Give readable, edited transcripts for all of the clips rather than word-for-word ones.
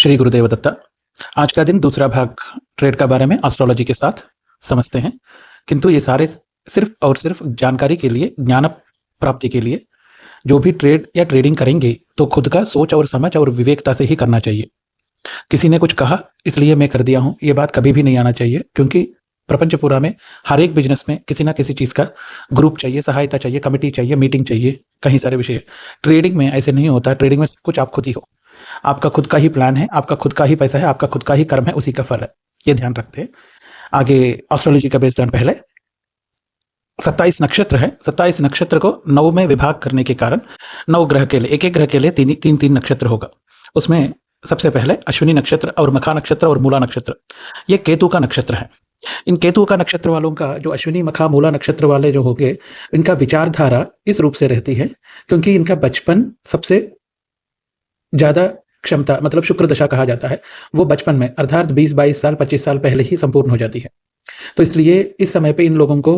श्री गुरुदेव दत्ता। आज का दिन दूसरा भाग ट्रेड का बारे में एस्ट्रोलॉजी के साथ समझते हैं, किंतु ये सारे सिर्फ और सिर्फ जानकारी के लिए, ज्ञान प्राप्ति के लिए। जो भी ट्रेड या ट्रेडिंग करेंगे तो खुद का सोच और समझ और विवेकता से ही करना चाहिए। किसी ने कुछ कहा इसलिए मैं कर दिया हूँ, ये बात कभी भी नहीं आना चाहिए, क्योंकि प्रपंचपुरा में हर एक बिजनेस में किसी ना किसी चीज़ का ग्रुप चाहिए, सहायता चाहिए, कमेटी चाहिए, मीटिंग चाहिए, कहीं सारे विषय। ट्रेडिंग में ऐसे नहीं होता। ट्रेडिंग में सब कुछ आप खुद ही हो। आपका खुद का ही प्लान है, आपका खुद का ही पैसा है, आपका खुद का ही कर्म है, उसी का फल है। ये ध्यान रखते हैं। आगे एस्ट्रोलॉजी का बेस डन। पहले 27 नक्षत्र है। 27 नक्षत्र को 9 में विभाग करने के कारण 9 ग्रह के लिए, एक एक ग्रह के लिए तीन नक्षत्र होगा। उसमें सबसे पहले अश्विनी नक्षत्र और मखा नक्षत्र और मूला नक्षत्र, ये केतु का नक्षत्र है। इन केतु का नक्षत्र वालों का, जो अश्विनी मखा मूला नक्षत्र वाले जो होंगे, इनका विचारधारा इस रूप से रहती है, क्योंकि इनका बचपन सबसे ज्यादा क्षमता, मतलब शुक्र दशा कहा जाता है, वो बचपन में अर्थात 20-22 साल 25 साल पहले ही संपूर्ण हो जाती है। तो इसलिए इस समय पे इन लोगों को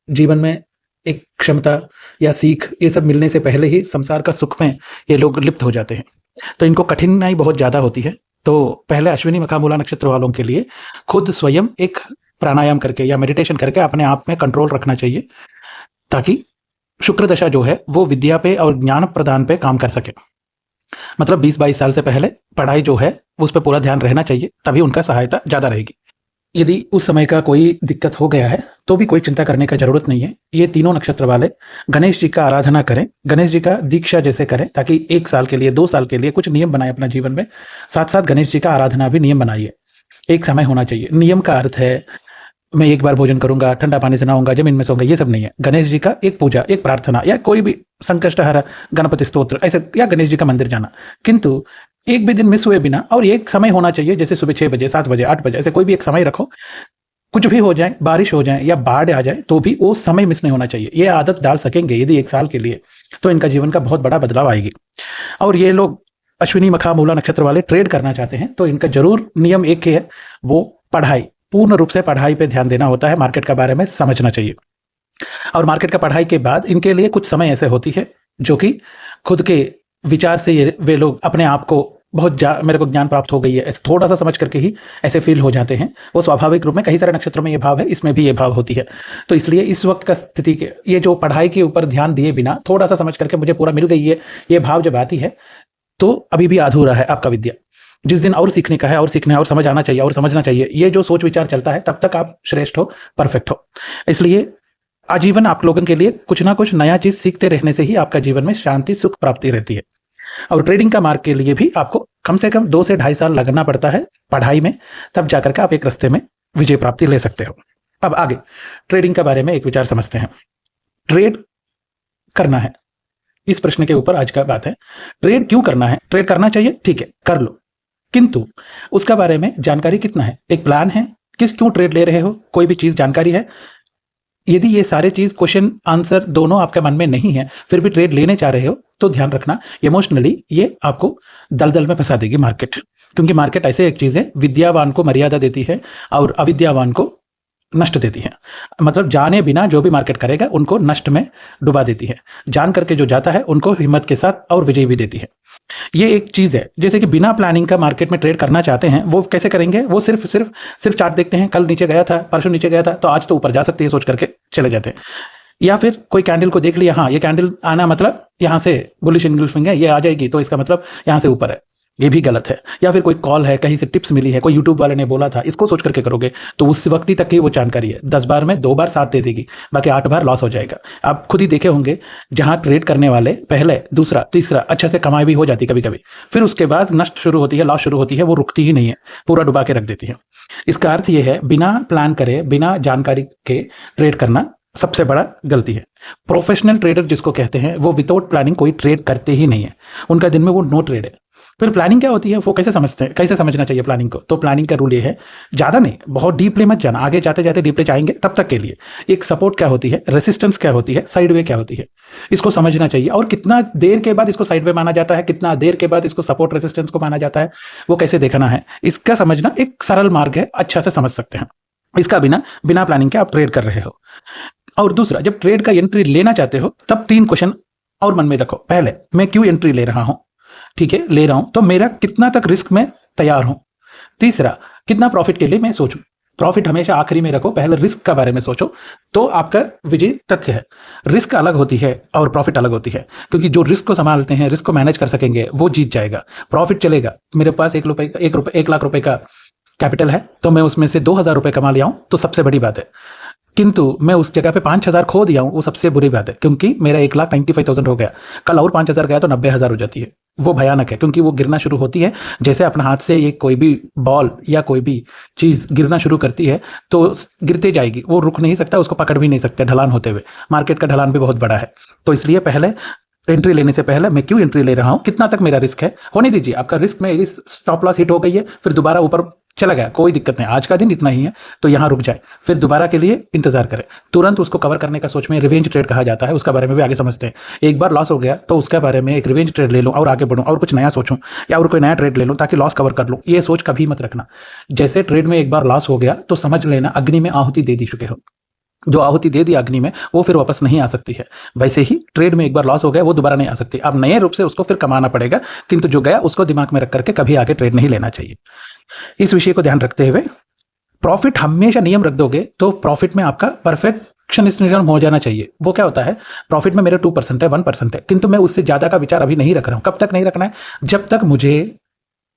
जीवन में एक क्षमता या सीख, ये सब मिलने से पहले ही संसार का सुख में ये लोग लिप्त हो जाते हैं। तो इनको कठिनाई बहुत ज्यादा होती है। तो पहले अश्विनी मखा मूला नक्षत्र वालों के लिए खुद स्वयं एक प्राणायाम करके या मेडिटेशन करके अपने आप में कंट्रोल रखना चाहिए, ताकि शुक्र दशा जो है वो विद्या पे और ज्ञान प्रदान पे काम कर सके। मतलब 20-22 साल से पहले पढ़ाई जो है उस पर पूरा ध्यान रहना चाहिए, तभी उनका सहायता ज़्यादा रहेगी। यदि उस समय का कोई दिक्कत हो गया है तो भी कोई चिंता करने का जरूरत नहीं है। ये तीनों नक्षत्र वाले गणेश जी का आराधना करें, गणेश जी का दीक्षा जैसे करें, ताकि 1 साल के लिए 2 साल के लिए कुछ नियम बनाए अपना जीवन में। साथ साथ गणेश जी का आराधना भी नियम बनाइए। एक समय होना चाहिए। नियम का अर्थ है मैं एक बार भोजन करूंगा, ठंडा पानी से नहाऊंगा, जमीन में सोऊंगा, ये सब नहीं है। गणेश जी का एक पूजा, एक प्रार्थना, या कोई भी संकष्टहर गणपति स्तोत्र ऐसे, या गणेश जी का मंदिर जाना, किंतु एक भी दिन मिस हुए बिना। और एक समय होना चाहिए, जैसे सुबह 6 बजे, 7 बजे, 8 बजे, ऐसे कोई भी एक समय रखो। कुछ भी हो जाए, बारिश हो जाए या बाढ़ आ जाए, तो भी वो समय मिस नहीं होना चाहिए। ये आदत डाल सकेंगे यदि 1 साल के लिए, तो इनका जीवन का बहुत बड़ा बदलाव आएगी। और ये लोग अश्विनी मखा मूला नक्षत्र वाले ट्रेड करना चाहते हैं तो इनका जरूर नियम एक ही है, वो पढ़ाई, पूर्ण रूप से पढ़ाई पे ध्यान देना होता है। मार्केट के बारे में समझना चाहिए। और मार्केट का पढ़ाई के बाद इनके लिए कुछ समय ऐसे होती है जो कि खुद के विचार से ये वे लोग अपने आप को बहुत मेरे को ज्ञान प्राप्त हो गई है ऐसे थोड़ा सा समझ करके ही ऐसे फील हो जाते हैं। वो स्वाभाविक रूप में, कई सारे नक्षत्रों में ये भाव है, इसमें भी ये भाव होती है। तो इसलिए इस वक्त का स्थिति के, ये जो पढ़ाई के ऊपर ध्यान दिए बिना थोड़ा सा समझ करके मुझे पूरा मिल गई है, ये भाव जब आती है तो अभी भी अधूरा है आपका विद्या। जिस दिन और सीखने का है, और सीखना है, और समझ आना चाहिए, और समझना चाहिए, ये जो सोच विचार चलता है, तब तक आप श्रेष्ठ हो, परफेक्ट हो। इसलिए आजीवन आप लोगों के लिए कुछ ना कुछ नया चीज सीखते रहने से ही आपका जीवन में शांति, सुख प्राप्ति रहती है। और ट्रेडिंग का मार्ग के लिए भी आपको कम से कम 2 से 2.5 साल लगना पड़ता है पढ़ाई में, तब जाकर के आप एक रास्ते में विजय प्राप्ति ले सकते हो। अब आगे ट्रेडिंग के बारे में एक विचार समझते हैं। ट्रेड करना है, इस प्रश्न के ऊपर आज का बात है। ट्रेड क्यों करना है? ट्रेड करना चाहिए, ठीक है, कर लो, किंतु उसका बारे में जानकारी कितना है? एक प्लान है? क्यों ट्रेड ले रहे हो? कोई भी चीज जानकारी है? यदि ये सारे चीज, क्वेश्चन आंसर दोनों आपके मन में नहीं है, फिर भी ट्रेड लेने चाह रहे हो, तो ध्यान रखना, इमोशनली ये आपको दलदल में फंसा देगी मार्केट। क्योंकि मार्केट ऐसे एक चीज है, विद्यावान को मर्यादा देती है और अविद्यावान को नष्ट देती है। मतलब जाने बिना जो भी मार्केट करेगा उनको नष्ट में डुबा देती है, जान करके जो जाता है उनको हिम्मत के साथ और विजय भी देती है। ये एक चीज है। जैसे कि बिना प्लानिंग का मार्केट में ट्रेड करना चाहते हैं, वो कैसे करेंगे? वो सिर्फ चार्ट देखते हैं, कल नीचे गया था, परसों नीचे गया था, तो आज तो ऊपर जा सकती है सोच करके चले जाते हैं। या फिर कोई कैंडल को देख लिया, हाँ ये कैंडल आना मतलब यहाँ से बुलिश इनगल्फिंग है, ये आ जाएगी, तो इसका मतलब यहाँ से ऊपर है, ये भी गलत है। या फिर कोई कॉल है, कहीं से टिप्स मिली है, कोई यूट्यूब वाले ने बोला था, इसको सोच करके करोगे तो उस वक्त ही तक ही वो जानकारी है। 10 बार में 2 बार साथ दे देगी, बाकी 8 बार लॉस हो जाएगा। आप खुद ही देखे होंगे, जहां ट्रेड करने वाले पहले, दूसरा, तीसरा अच्छा से कमाई भी हो जाती कभी कभी, फिर उसके बाद नष्ट शुरू होती है, लॉस शुरू होती है, वो रुकती ही नहीं है, पूरा डुबा के रख देती है। इसका अर्थ ये है, बिना प्लान करे, बिना जानकारी के ट्रेड करना सबसे बड़ा गलती है। प्रोफेशनल ट्रेडर जिसको कहते हैं, वो विदाउट प्लानिंग कोई ट्रेड करते ही नहीं है। उनका दिन में वो नो ट्रेड है। फिर प्लानिंग क्या होती है, वो कैसे समझते हैं, कैसे समझना चाहिए प्लानिंग को? तो प्लानिंग का रूल ये है, ज्यादा नहीं, बहुत डीपली मत जाना, आगे जाते जाते डीपली जाएंगे तब तक के लिए। एक सपोर्ट क्या होती है, रेसिस्टेंस क्या होती है, साइड वे क्या होती है, इसको समझना चाहिए। और कितना देर के बाद इसको साइड वे माना जाता है, कितना देर के बाद इसको सपोर्ट रेसिस्टेंस को माना जाता है, वो कैसे देखना है, इसका समझना एक सरल मार्ग है, अच्छा से समझ सकते हैं। इसका बिना प्लानिंग के आप ट्रेड कर रहे हो। और दूसरा, जब ट्रेड का एंट्री लेना चाहते हो, तब 3 क्वेश्चन और मन में रखो। पहले, मैं क्यों एंट्री ले रहा हूं? ठीक है, ले रहा हूं तो मेरा कितना तक रिस्क में तैयार हूं। तीसरा, कितना प्रॉफिट के लिए मैं सोचूं। प्रॉफिट हमेशा आखिरी में रखो, पहले रिस्क के बारे में सोचो, तो आपका विजय तथ्य है। रिस्क अलग होती है और प्रॉफिट अलग होती है, क्योंकि जो रिस्क को संभालते हैं, रिस्क को मैनेज कर सकेंगे, वो जीत जाएगा। प्रॉफिट चलेगा, मेरे पास 1 लाख रुपए का कैपिटल है, तो मैं उसमें से 2,000 रुपए कमा लिया हूं, तो सबसे बड़ी बात है। किंतु मैं उस जगह पे 5,000 खो दिया हूं, वो सबसे बुरी बात है, क्योंकि मेरा 1,95,000 हो गया। कल और 5,000 गया तो 90,000 हो जाती है। वो भयानक है, क्योंकि वो गिरना शुरू होती है जैसे अपना हाथ से ये कोई भी बॉल या कोई भी चीज़ गिरना शुरू करती है, तो गिरते जाएगी, वो रुक नहीं सकता, उसको पकड़ भी नहीं सकते ढलान होते हुए। मार्केट का ढलान भी बहुत बड़ा है, तो इसलिए पहले एंट्री लेने से पहले मैं क्यों एंट्री ले रहा हूं, कितना तक मेरा रिस्क है, होने दीजिए। आपका रिस्क में इस स्टॉप लॉस हिट हो गई है, फिर दोबारा ऊपर चला गया, कोई दिक्कत नहीं, आज का दिन इतना ही है, तो यहां रुक जाए, फिर दोबारा के लिए इंतजार करें। तुरंत उसको कवर करने का सोच में रिवेंज ट्रेड कहा जाता है, उसका बारे में भी आगे समझते हैं। एक बार लॉस हो गया तो उसके बारे में एक रिवेंज ट्रेड ले लूं और आगे बढ़ूं और कुछ नया सोचूं, या और कोई नया ट्रेड ले लूं ताकि लॉस कवर कर लूं, ये सोच कभी मत रखना। जैसे ट्रेड में एक बार लॉस हो गया तो समझ लेना अग्नि में आहुति दे दी चुके हो। जो आहुति दे दी अग्नि में, वो फिर वापस नहीं आ सकती है। वैसे ही ट्रेड में एक बार लॉस हो गया, वो दोबारा नहीं आ सकती, अब नए रूप से उसको फिर कमाना पड़ेगा, किंतु जो गया उसको दिमाग में रख करके कभी आगे ट्रेड नहीं लेना चाहिए। इस विषय को ध्यान रखते हुए प्रॉफिट हमेशा नियम रख दोगे तो प्रॉफिट में आपका परफेक्शनिज्म हो जाना चाहिए। वो क्या होता है, प्रॉफिट में मेरे 2% है, 1% है, किंतु मैं उससे ज़्यादा का विचार अभी नहीं रख रहा हूँ। कब तक नहीं रखना है, जब तक मुझे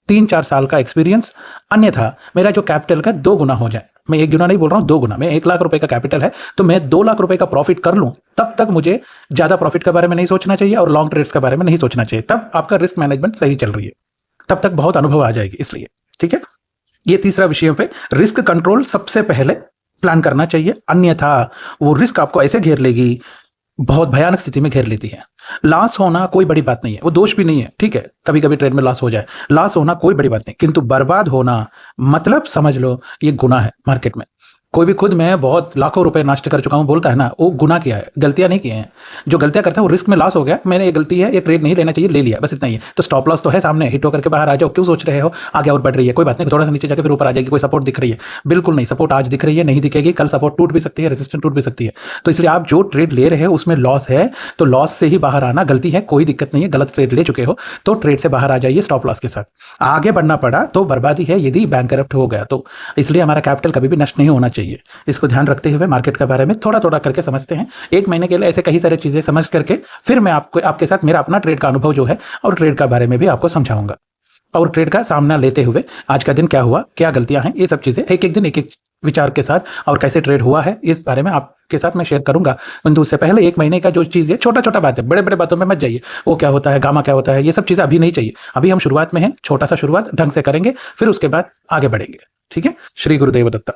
3-4 साल का एक्सपीरियंस, अन्यथा मेरा जो कैपिटल का 2 गुना हो जाए। मैं 1 गुना नहीं बोल रहा हूँ, 2 गुना। मैं 1 लाख रुपए का कैपिटल है, तो मैं 2 लाख रुपए का प्रॉफिट कर लूँ, तब तक मुझे ज़्यादा प्रॉफिट के बारे में नहीं सोचना चाहिए और लॉन्ग ट्रेड्स के बारे में नहीं सोचना चाहिए। तब आपका रिस्क मैनेजमेंट सही चल रही है, तब तक बहुत अनुभव आ जाएगी। इसलिए ठीक है, ये तीसरा विषय पे रिस्क कंट्रोल सबसे पहले प्लान करना चाहिए, अन्यथा वो रिस्क आपको ऐसे घेर लेगी, बहुत भयानक स्थिति में घेर लेती है। लॉस होना कोई बड़ी बात नहीं है, वो दोष भी नहीं है, ठीक है, कभी कभी ट्रेड में लॉस हो जाए, लॉस होना कोई बड़ी बात नहीं, किंतु बर्बाद होना मतलब समझ लो ये गुनाह है मार्केट में। कोई भी खुद मैं बहुत लाखों रुपए नष्ट कर चुका हूं बोलता है ना, वो गुनाह किया है, गलतियां नहीं किए हैं। जो गलतियां करता है वो रिस्क में लॉस हो गया, मैंने ये गलती है, ये ट्रेड नहीं लेना चाहिए, ले लिया, बस इतना ही है। तो स्टॉप लॉस तो है सामने, हिट होकर के बाहर आ जाओ, क्यों सोच रहे हो आगे और बढ़ रही है, कोई बात नहीं, थोड़ा सा नीचे जाकर फिर ऊपर आ जाएगी। कोई सपोर्ट दिख रही है, बिल्कुल नहीं, सपोर्ट आज दिख रही है, नहीं दिखेगी, कल सपोर्ट टूट भी सकती है, रेजिस्टेंस टूट भी सकती है। तो इसलिए आप जो ट्रेड ले रहे हो उसमें लॉस है, तो लॉस से ही बाहर आना गलती है, कोई दिक्कत नहीं है। गलत ट्रेड ले चुके हो तो ट्रेड से बाहर आ जाइए स्टॉप लॉस के साथ। आगे बढ़ना पड़ा तो बर्बादी है, यदि बैंक करप्ट हो गया तो। इसलिए हमारा कैपिटल कभी भी नष्ट नहीं होना चाहिए। इसको ध्यान रखते हुए मार्केट के बारे में थोड़ा थोड़ा करके समझते हैं। 1 महीने के लिए ऐसे कई सारी चीजें समझ करके फिर मैं आपके साथ मेरा अपना ट्रेड का अनुभव जो है और ट्रेड का बारे में भी आपको समझाऊंगा, और ट्रेड का सामना लेते हुए आज का दिन क्या हुआ, क्या गलतियां हैं, ये सब चीजें एक एक दिन एक एक विचार के साथ और कैसे ट्रेड हुआ है इस बारे में आपके साथ मैं शेयर करूंगा। परंतु उससे पहले 1 महीने का जो चीज़ है, छोटा छोटा बात है, बड़े बड़े बातों में मत जाइए। वो क्या होता है, गामा क्या होता है, ये सब चीज़ें अभी नहीं चाहिए। अभी हम शुरुआत में हैं, छोटा सा शुरुआत ढंग से करेंगे, फिर उसके बाद आगे बढ़ेंगे। ठीक है, श्री गुरुदेव दत्ता।